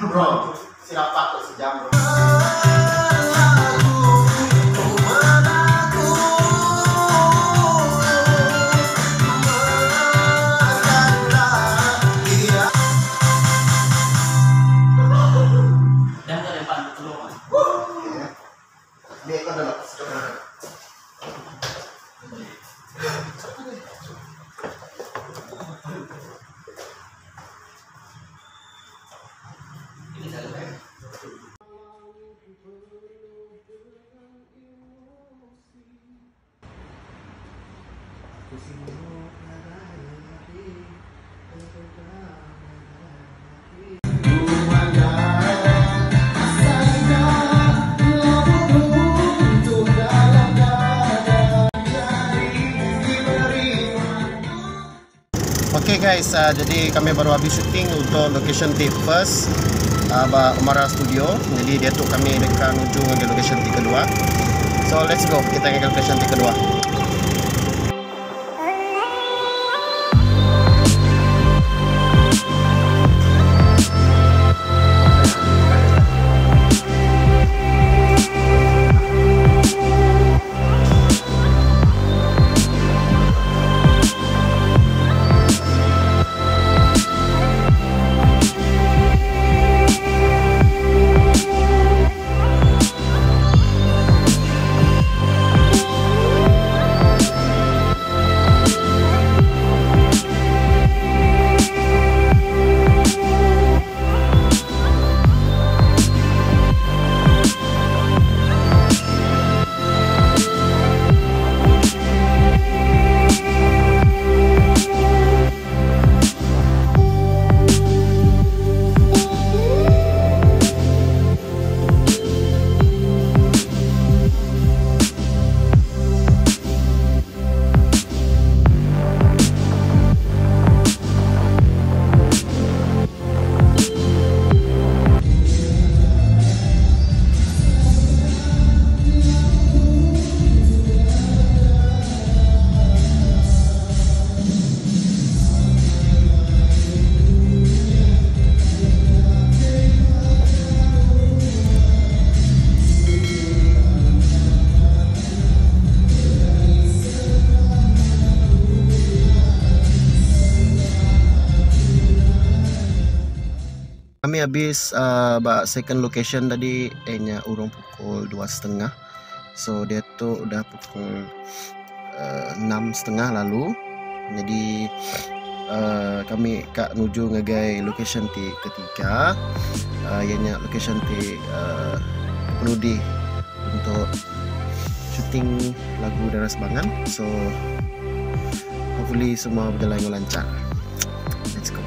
Bro, silap pakai sejam bro. Dia kan dalam sekarang. Okay guys, jadi kami baru habis syuting untuk location tip first Umara Studio. Jadi dia tu kami dekat ujung ke location tip kedua. So let's go, kita ke location tip kedua. Kami habis second location tadi urung pukul 2.30. So dia tu udah pukul 6.30 lalu. Jadi kami kak nuju ngagai location ti ketiga, ianya location ti penudi untuk syuting lagu Dara Sebangan. So hopefully semua berjalan dengan lancar. Let's go.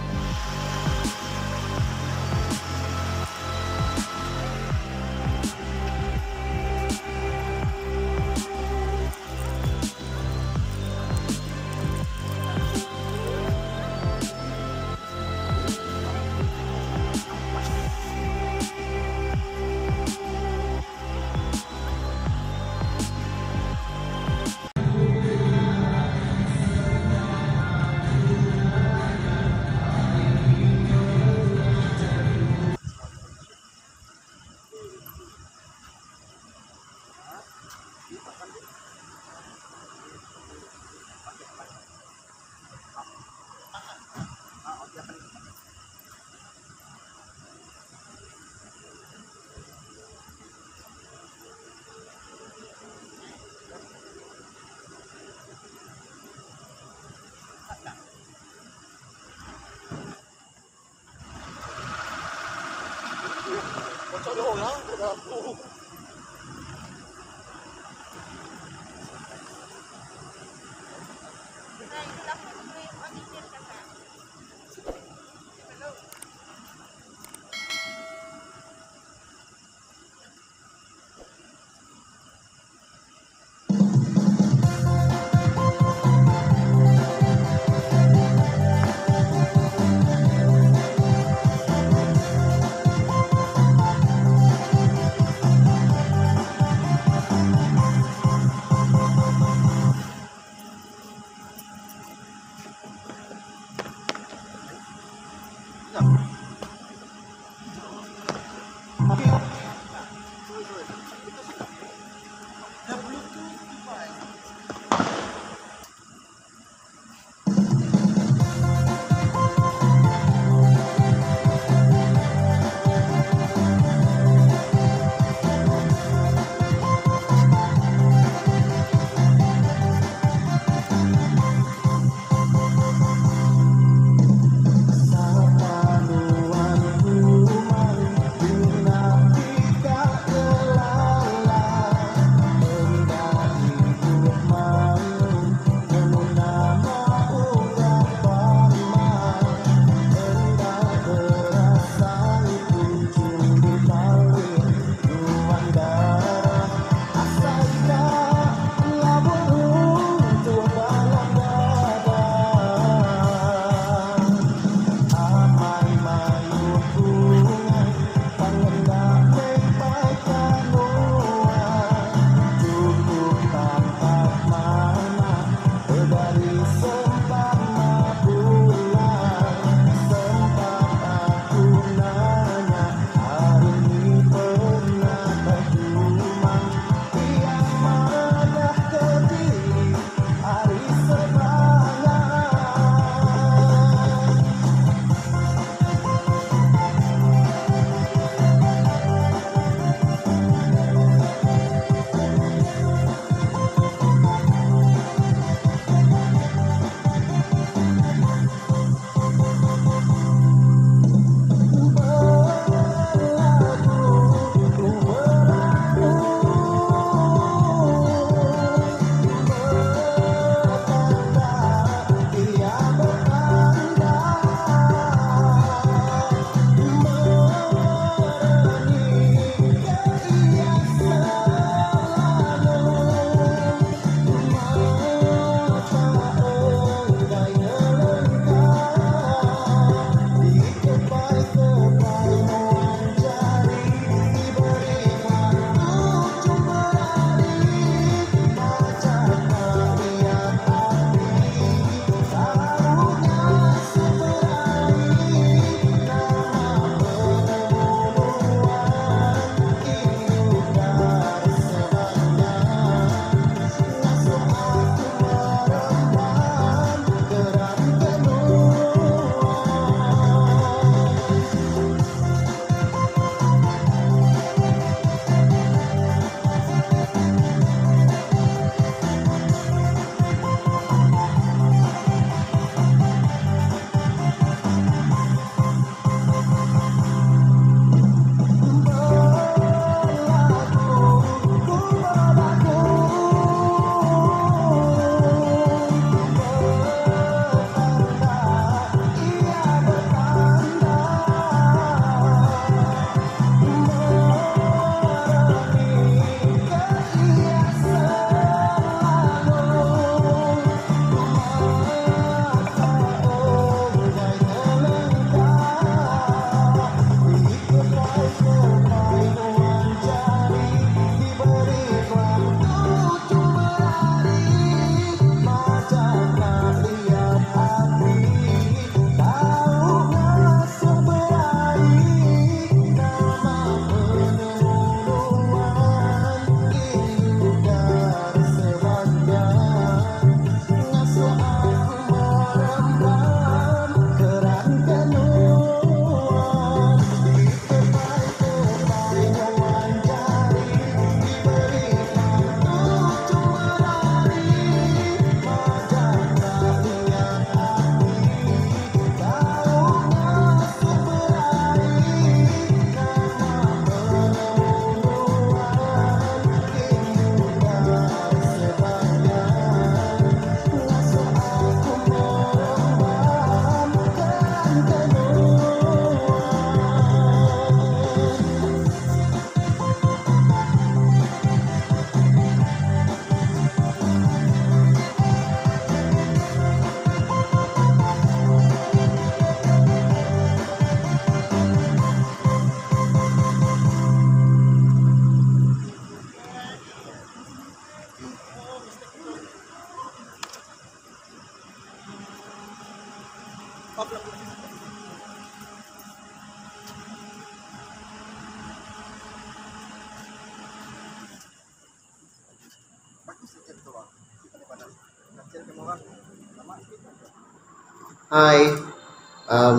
Hai,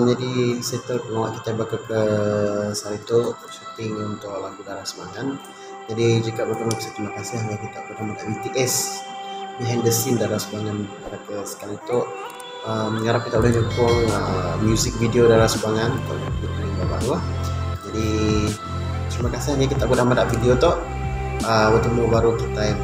jadi settle penguat kita bakal ke Sarito syuting untuk lagu Dara Sebangan. Jadi jika bertemu terima kasih hanya kita bertemu dari BTS behind the scene Dara Sebangan pada ke sekali itu mengharap kita boleh dukung music video Dara Sebangan kalau kita baru. Jadi terima kasih hanya kita boleh mendapat video tu bertemu baru kita